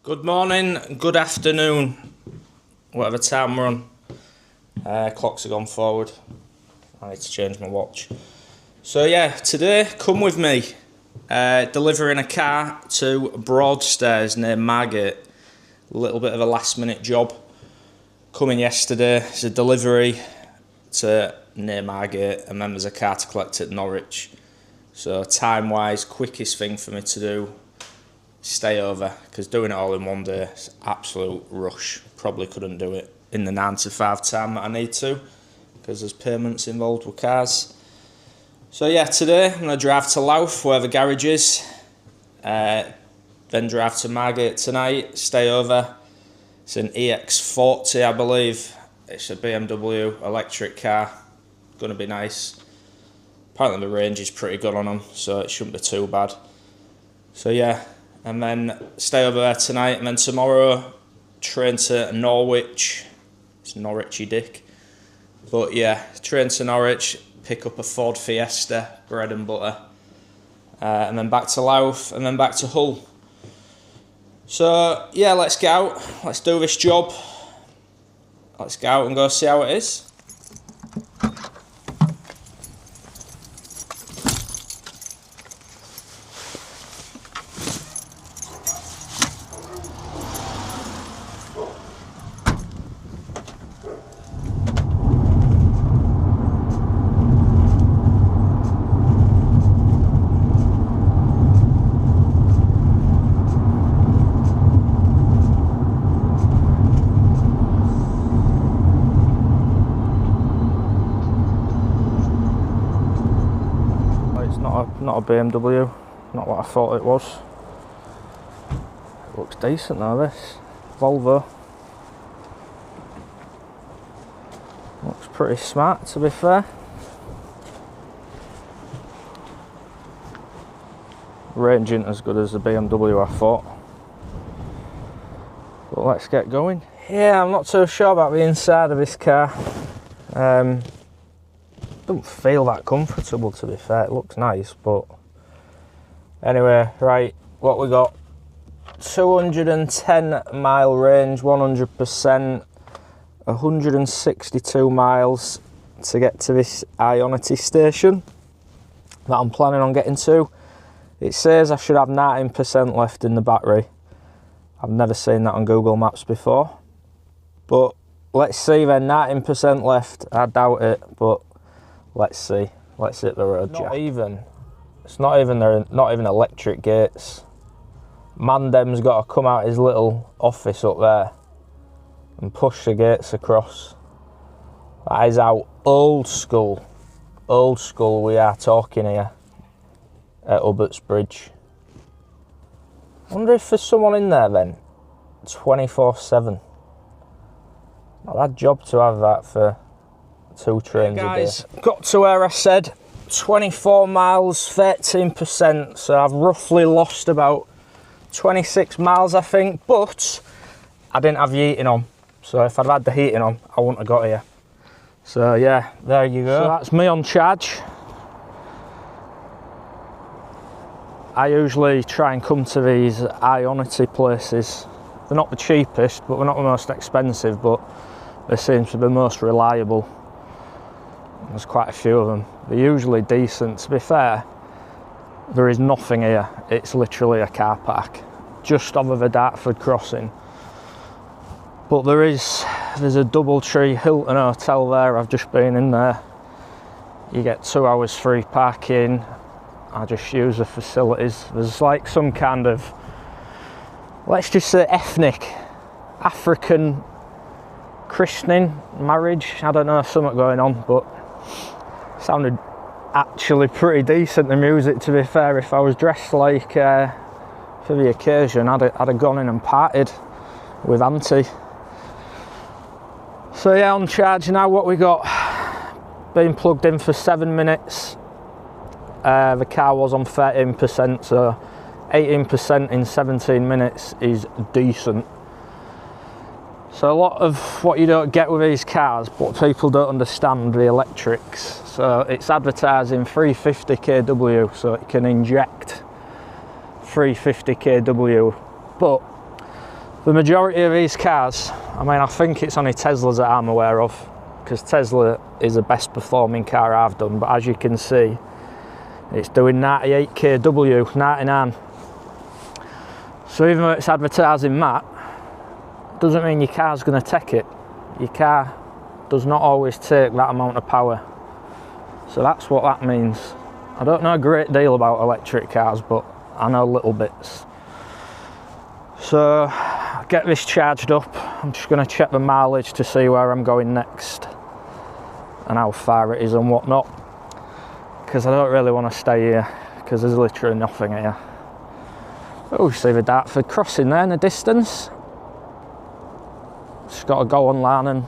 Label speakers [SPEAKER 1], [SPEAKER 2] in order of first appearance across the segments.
[SPEAKER 1] Good morning, good afternoon, whatever time we're on. Clocks have gone forward. I need to change my watch. So yeah, today, come with me. Delivering a car to Broadstairs near Margate. A little bit of a last minute job. Coming yesterday, it's a delivery to near Margate, and then there's a car to collect at Norwich. So time wise, quickest thing for me to do, stay over, because doing it all in one day is absolute rush. Probably couldn't do it in the 9 to 5 time that I need to, because there's payments involved with cars. So yeah, today I'm going to drive to Louth, where the garage is, then drive to Margate tonight, stay over. It's an EX40, I believe. It's a BMW electric car, going to be nice. Apparently the range is pretty good on them, so it shouldn't be too bad. So yeah, and then stay over there tonight, and then tomorrow train to Norwich. It's Norwichy dick. But yeah, train to Norwich, pick up a Ford Fiesta, bread and butter, and then back to Louth, and then back to Hull. So yeah, let's get out, let's do this job. Let's get out and go see how it is. Not a BMW, not what I thought it was. It looks decent though, this. Volvo. Looks pretty smart, to be fair. Range isn't as good as the BMW, I thought. But let's get going. Yeah, I'm not too sure about the inside of this car. Don't feel that comfortable, to be fair. It looks nice, but anyway, right, what we got: 210 mile range, 100%, 162 miles to get to this Ionity station that I'm planning on getting to. It says I should have 19% left in the battery. I've never seen that on Google Maps before, but let's see then. 19% left, I doubt it, but let's see. Let's hit the road. It's not even electric gates. Mandem's got to come out his little office up there and push the gates across. That is how old school we are talking here at Hubbart's Bridge. I wonder if there's someone in there then, 24/7. Not a bad job to have that for 2 trains a day. Got to where I said 24 miles, 13%, so I've roughly lost about 26 miles, I think, but I didn't have the heating on, so if I'd had the heating on, I wouldn't have got here. So yeah, there you go. So that's me on charge. I usually try and come to these Ionity places. They're not the cheapest, but they're not the most expensive, but they seem to be the most reliable. There's quite a few of them. They're usually decent. To be fair, there is nothing here. It's literally a car park just over the Dartford crossing. But there's a Doubletree Hilton hotel there. I've just been in there. You get 2 hours free parking. I just use the facilities. There's like some kind of, let's just say, ethnic African christening, marriage, I don't know, something going on, but sounded actually pretty decent, the music, to be fair. If I was dressed like for the occasion, I'd have gone in and partied with Auntie. So yeah, on charge now. What we got? Been plugged in for 7 minutes. The car was on 13%, so 18% in 17 minutes is decent. So a lot of what you don't get with these cars, but people don't understand the electrics. So it's advertising 350 kW, so it can inject 350 kW. But The majority of these cars, I mean, I think it's only Teslas that I'm aware of, because Tesla is the best performing car I've done, but as you can see, it's doing 98 kW, 99. So even though it's advertising that, doesn't mean your car's going to take it. Your car does not always take that amount of power. So that's what that means. I don't know a great deal about electric cars, but I know little bits. So get this charged up. I'm just going to check the mileage to see where I'm going next and how far it is and whatnot, because I don't really want to stay here because there's literally nothing here. Oh, you see the Dartford crossing there in the distance. Just got to go online and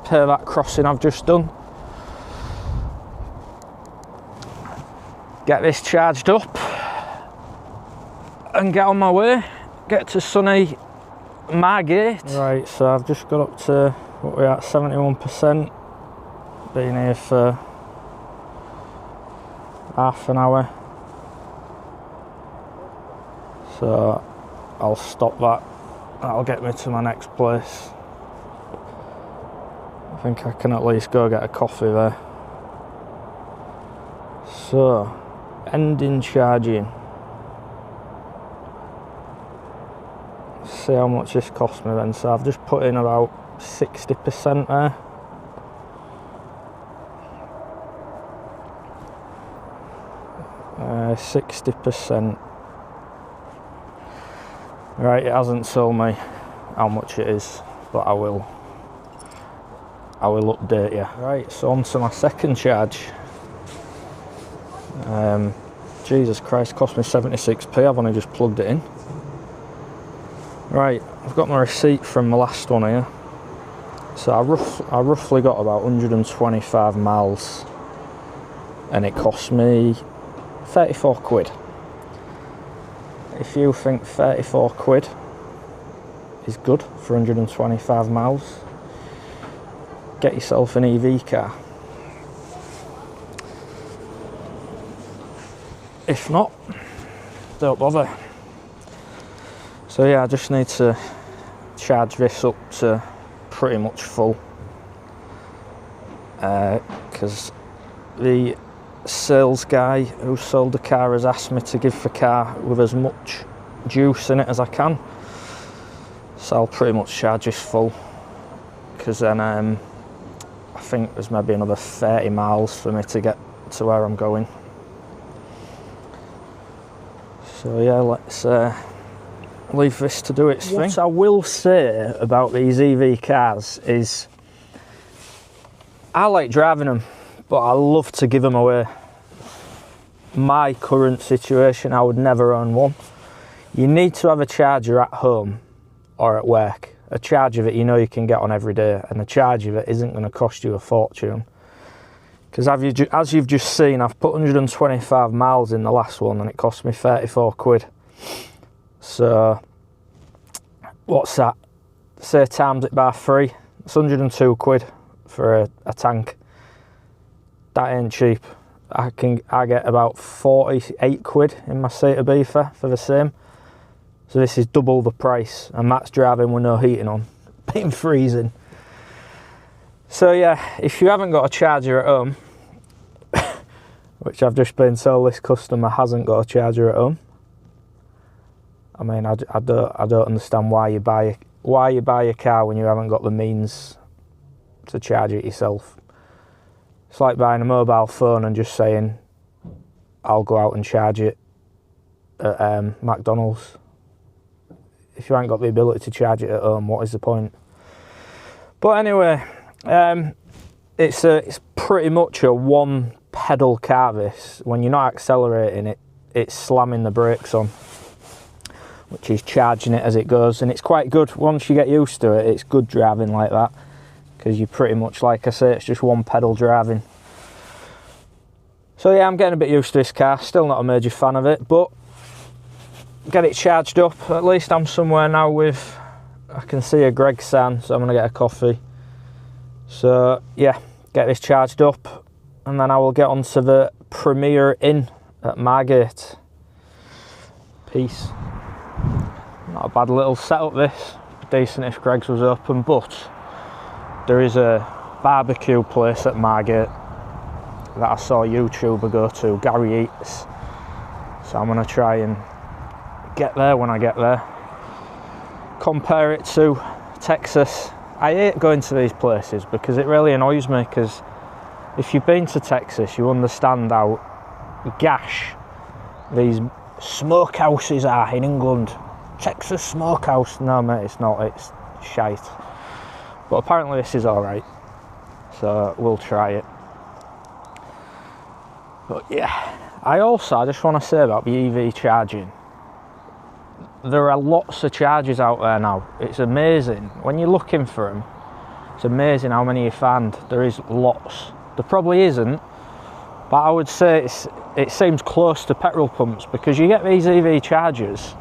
[SPEAKER 1] pay that crossing I've just done. Get this charged up and get on my way. Get to sunny Margate. Right, so I've just got up to, what we're at, 71%. Been here for half an hour. So I'll stop that. That'll get me to my next place. I think I can at least go get a coffee there. So, ending charging. See how much this cost me then. So I've just put in about 60% there. Uh, 60%. Right, it hasn't told me how much it is, but I will update you. Right, so on to my second charge. Jesus Christ, cost me 76p. I've only just plugged it in. Right, I've got my receipt from the last one here. So I roughly got about 125 miles, and it cost me 34 quid. If you think 34 quid is good for 125 miles, get yourself an EV car. If not, don't bother. So yeah, I just need to charge this up to pretty much full, because the sales guy who sold the car has asked me to give the car with as much juice in it as I can. So I'll pretty much charge this full, because then I think there's maybe another 30 miles for me to get to where I'm going. So yeah, let's leave this to do its thing. What I will say about these EV cars is I like driving them, but I love to give them away. My current situation, I would never own one. You need to have a charger at home or at work. A charger that you know you can get on every day, and a charger that isn't going to cost you a fortune. Because as you've just seen, I've put 125 miles in the last one and it cost me 34 quid. So, what's that? Say times it by 3, it's 102 quid for a tank. That ain't cheap. I get about 48 quid in my Seat Ibiza for the same. So this is double the price, and that's driving with no heating on. Been freezing. So yeah, if you haven't got a charger at home, which I've just been told this customer hasn't got a charger at home. I mean, I don't understand why you buy a car when you haven't got the means to charge it yourself. It's like buying a mobile phone and just saying, I'll go out and charge it at McDonald's. If you haven't got the ability to charge it at home, what is the point? But anyway, it's pretty much a one pedal car this. When you're not accelerating it's slamming the brakes on, which is charging it as it goes, and it's quite good. Once you get used to it, it's good driving like that, because you pretty much, like I say, it's just one pedal driving. So yeah, I'm getting a bit used to this car. Still not a major fan of it, but get it charged up. At least I'm somewhere now with, I can see a Greg sign, so I'm gonna get a coffee. So yeah, get this charged up, and then I will get onto the Premier Inn at Margate. Peace. Not a bad little setup this. decent if Greggs was open, but there is a barbecue place at Margate that I saw a YouTuber go to, Gary Eats. So I'm going to try and get there when I get there. Compare it to Texas. I hate going to these places because it really annoys me, because if you've been to Texas, you understand how gash these smokehouses are in England. Texas smokehouse. No mate, it's not, it's shite. But apparently this is alright, so we'll try it. But yeah, I just want to say about the EV charging. There are lots of chargers out there now. It's amazing. When you're looking for them, it's amazing how many you find. There is lots. There probably isn't, but I would say it seems close to petrol pumps, because you get these EV chargers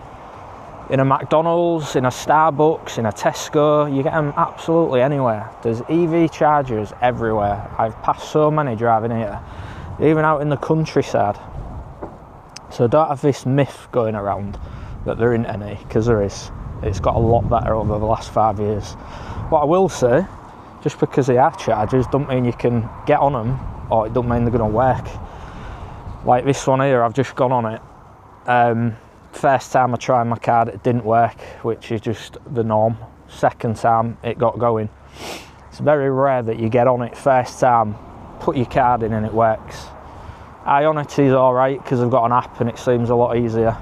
[SPEAKER 1] in a McDonald's, in a Starbucks, in a Tesco. You get them absolutely anywhere. There's EV chargers everywhere. I've passed so many driving here, even out in the countryside. So don't have this myth going around that there isn't any, because there is. It's got a lot better over the last 5 years. What I will say, just because they are chargers don't mean you can get on them, or it don't mean they're going to work. Like this one here, I've just gone on it. First time I tried my card, it didn't work, which is just the norm. Second time, it got going. It's very rare that you get on it first time, put your card in and it works. Ionity is alright because I've got an app and it seems a lot easier.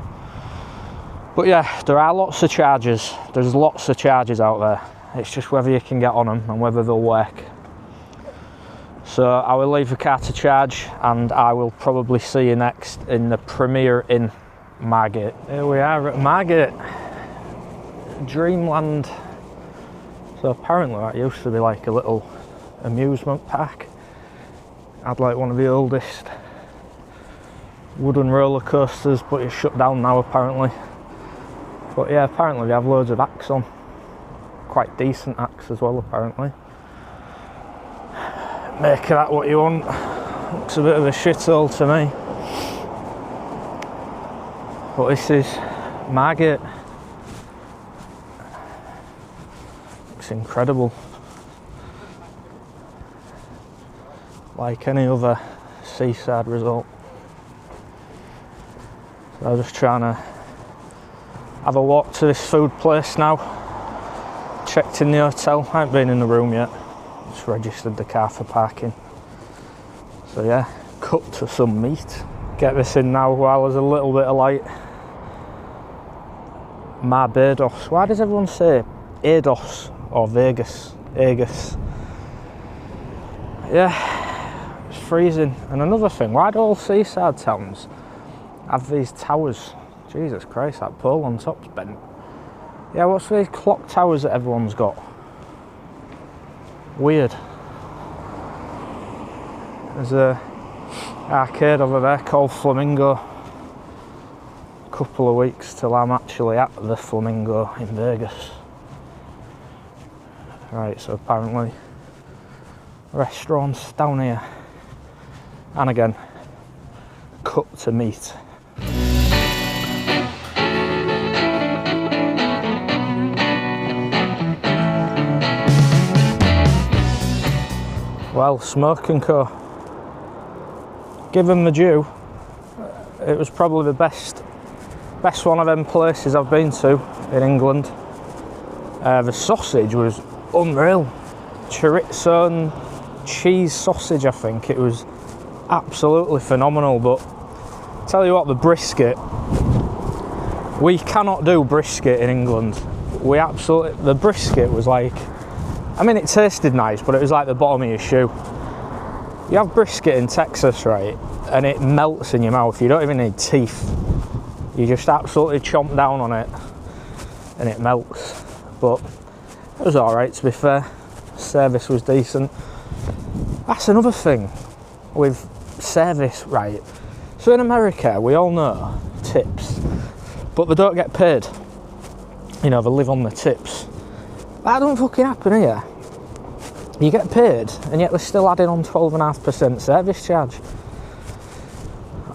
[SPEAKER 1] But yeah, there are lots of chargers. There's lots of chargers out there. It's just whether you can get on them and whether they'll work. So I will leave the car to charge, and I will probably see you next in the Premier in Margate. Here we are at Margate, Dreamland. So apparently that used to be like a little amusement park. Had like one of the oldest wooden roller coasters, but it's shut down now apparently. But yeah, apparently they have loads of acts on. Quite decent acts as well apparently. Make of that what you want. Looks a bit of a shithole to me. But this is Margate. Looks incredible. Like any other seaside resort. So I'm just trying to have a walk to this food place now. Checked in the hotel. I haven't been in the room yet. Just registered the car for parking. So yeah, cut to some meat. Get this in now while there's a little bit of light. Barbados. Why does everyone say Ados or Vegas? Aegis. Yeah, it's freezing. And another thing, why do all seaside towns have these towers? Jesus Christ, that pole on top's bent. Yeah, what's these clock towers that everyone's got? Weird. There's a arcade over there called Flamingo. A couple of weeks till I'm actually at the Flamingo in Vegas. Right, so apparently restaurants down here. And again, cut to meat. Well, Smoke & Co. Give them the due. It was probably the best one of them places I've been to in England. The sausage was unreal. Chorizo and cheese sausage, I think. It was absolutely phenomenal. But tell you what, the brisket. We cannot do brisket in England. The brisket was like, I mean, it tasted nice, but it was like the bottom of your shoe. You have brisket in Texas, right, and it melts in your mouth. You don't even need teeth. You just absolutely chomp down on it, and it melts. But it was alright, to be fair. Service was decent. That's another thing with service, right? So in America, we all know tips, but they don't get paid. You know, they live on the tips. That don't fucking happen here. You get paid, and yet they're still adding on 12.5% service charge.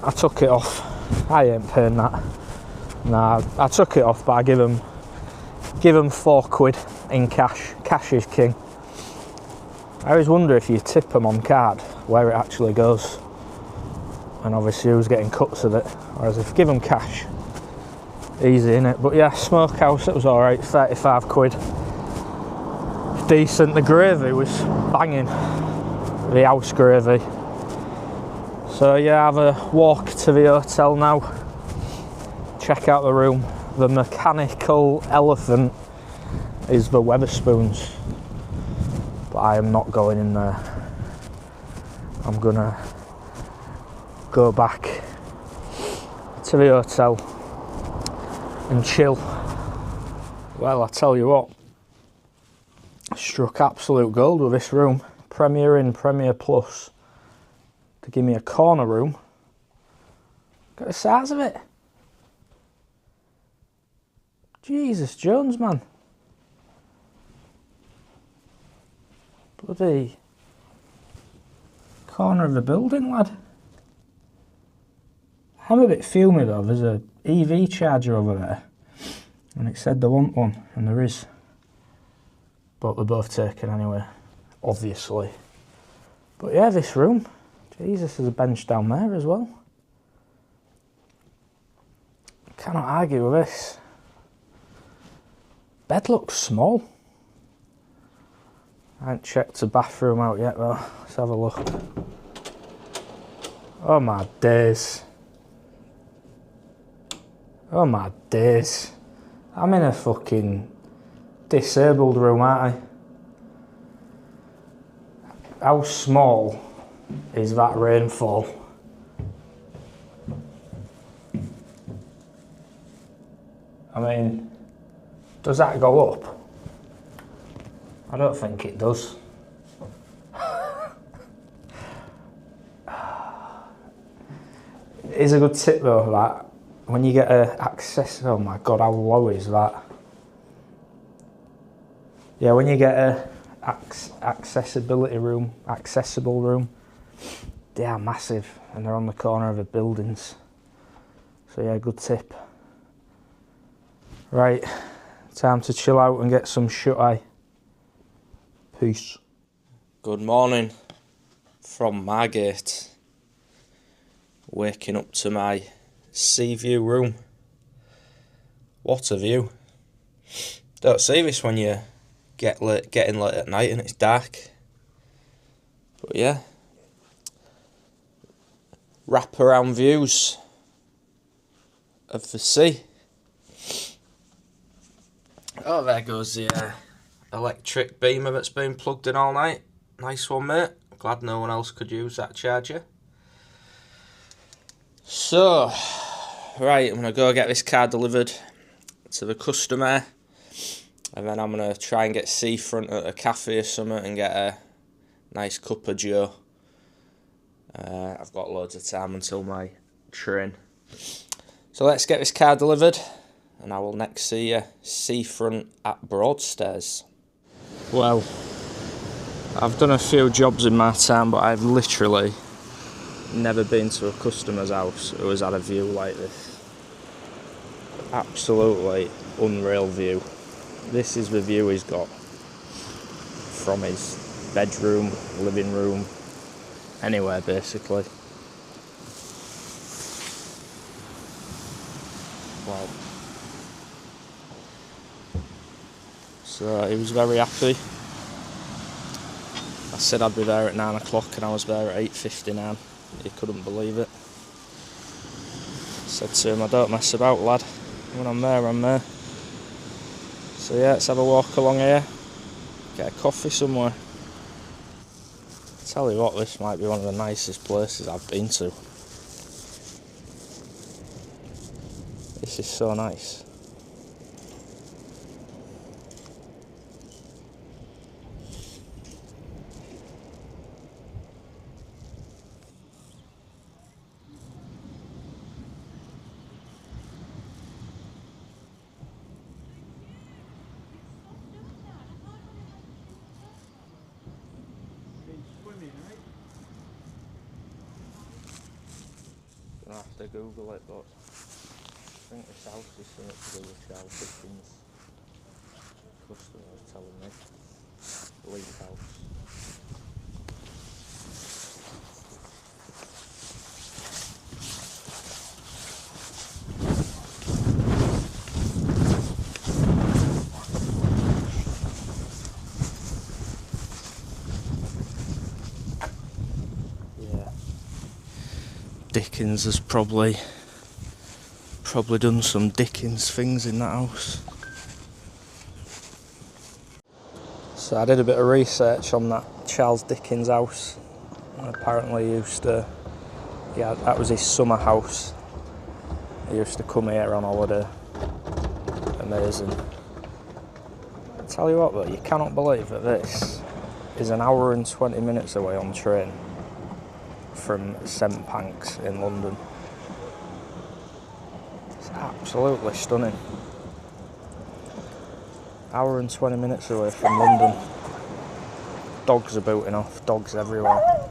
[SPEAKER 1] I took it off. I ain't paying that. Nah, I took it off, but I give them give them £4 in cash. Cash is king. I always wonder if you tip them on card, where it actually goes. And obviously who's getting cuts of it. Whereas if you give them cash, easy innit? But yeah, smokehouse, it was alright, £35. Decent. The gravy was banging. The house gravy. So yeah, have a walk to the hotel now. Check out the room. The mechanical elephant is the Wetherspoons. But I am not going in there. I'm gonna go back to the hotel and chill. Well, I tell you what, I struck absolute gold with this room. Premier Inn, Premier Plus, to give me a corner room. Look at the size of it. Jesus Jones, man. Bloody corner of the building, lad. I'm a bit fuming though, there's a EV charger over there. And it said they want one, and there is. But they're both taken anyway, obviously. But yeah, this room. Jesus, there's a bench down there as well. Cannot argue with this. Bed looks small. I haven't checked the bathroom out yet though. Let's have a look. Oh my days. Oh my days. I'm in a fucking disabled room, aren't I? How small is that rainfall? I mean, does that go up? I don't think it does. It's a good tip though, that when you get access, oh my god, how low is that? Yeah, when you get a accessible room, they are massive and they're on the corner of the buildings. So yeah, good tip. Right, time to chill out and get some shut-eye. Peace. Good morning from Margate. Waking up to my sea view room. What a view. Don't see this when you getting late at night and it's dark. But yeah. Wrap around views of the sea. Oh, there goes the electric beamer that's been plugged in all night. Nice one, mate. Glad no one else could use that charger. So, right, I'm going to go get this car delivered to the customer. And then I'm going to try and get seafront at a cafe or something and get a nice cup of joe. I've got loads of time until my train. So let's get this car delivered. And I will next see you seafront at Broadstairs. Well, I've done a few jobs in my time, but I've literally never been to a customer's house who has had a view like this. Absolutely unreal view. This is the view he's got from his bedroom, living room, anywhere basically. Wow. So he was very happy. I said I'd be there at 9 o'clock and I was there at 8:59. He couldn't believe it. I said to him, I don't mess about, lad. When I'm there, I'm there. So yeah, let's have a walk along here. Get a coffee somewhere. I tell you what, this might be one of the nicest places I've been to. This is so nice. I'll have to Google it, but I think this house is something to do with shell kitchens. Dickens has probably done some Dickens things in that house. So I did a bit of research on that Charles Dickens house. Apparently he used to, yeah, that was his summer house. He used to come here on holiday. Amazing. I tell you what though, you cannot believe that this is an hour and 20 minutes away on train from St Pancras in London. It's absolutely stunning. Hour and 20 minutes away from London. Dogs are booting off, dogs everywhere.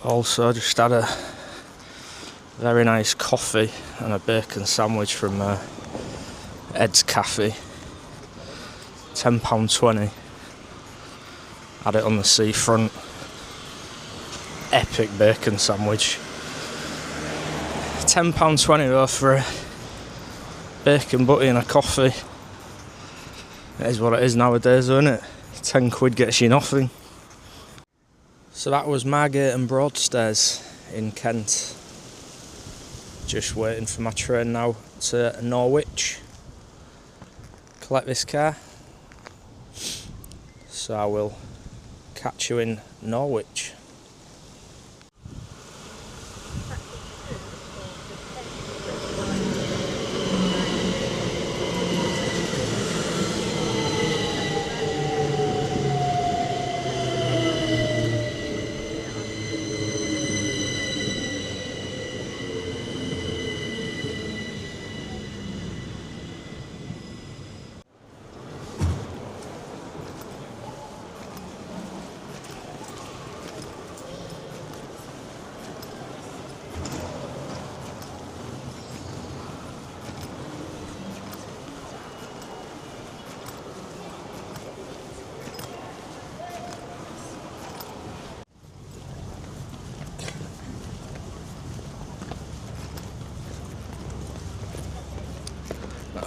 [SPEAKER 1] Also, I just had a very nice coffee and a bacon sandwich from Ed's Cafe. £10.20. Had it on the seafront. Epic bacon sandwich. £10.20 though for a bacon butty and a coffee. It is what it is nowadays, isn't it? £10 gets you nothing. So that was Margate and Broadstairs in Kent. Just waiting for my train now to Norwich. Collect this car. So I will catch you in Norwich.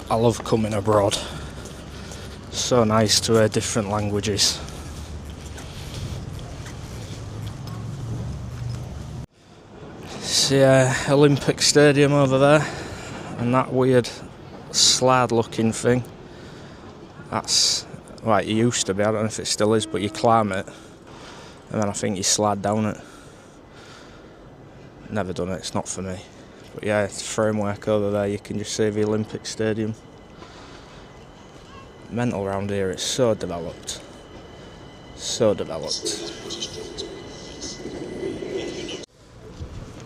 [SPEAKER 1] I love coming abroad. So nice to hear different languages. See Olympic Stadium over there, and that weird slide looking thing. That's like it used to be, I don't know if it still is, but you climb it and then I think you slide down it. Never done it, it's not for me. But yeah, it's framework over there, you can just see the Olympic Stadium. Mental around here, it's so developed. So developed.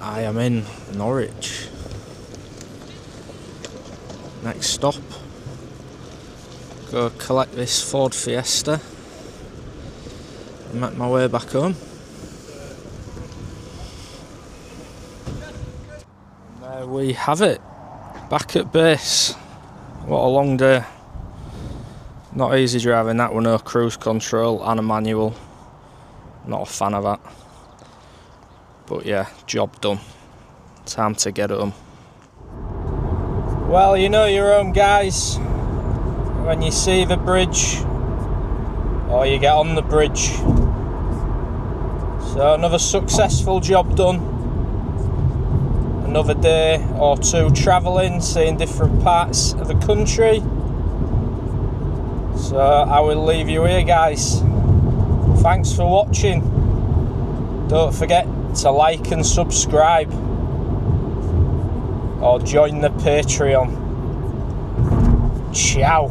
[SPEAKER 1] I am in Norwich. Next stop. Go collect this Ford Fiesta and make my way back home. There we have it. Back at base. What a long day. Not easy driving that with no cruise control and a manual. Not a fan of that. But yeah, job done. Time to get home. Well, you know your home, guys, when you see the bridge or you get on the bridge. So another successful job done. Another day or two travelling, seeing different parts of the country. So I will leave you here, guys. Thanks for watching. Don't forget to like and subscribe or join the Patreon. Ciao.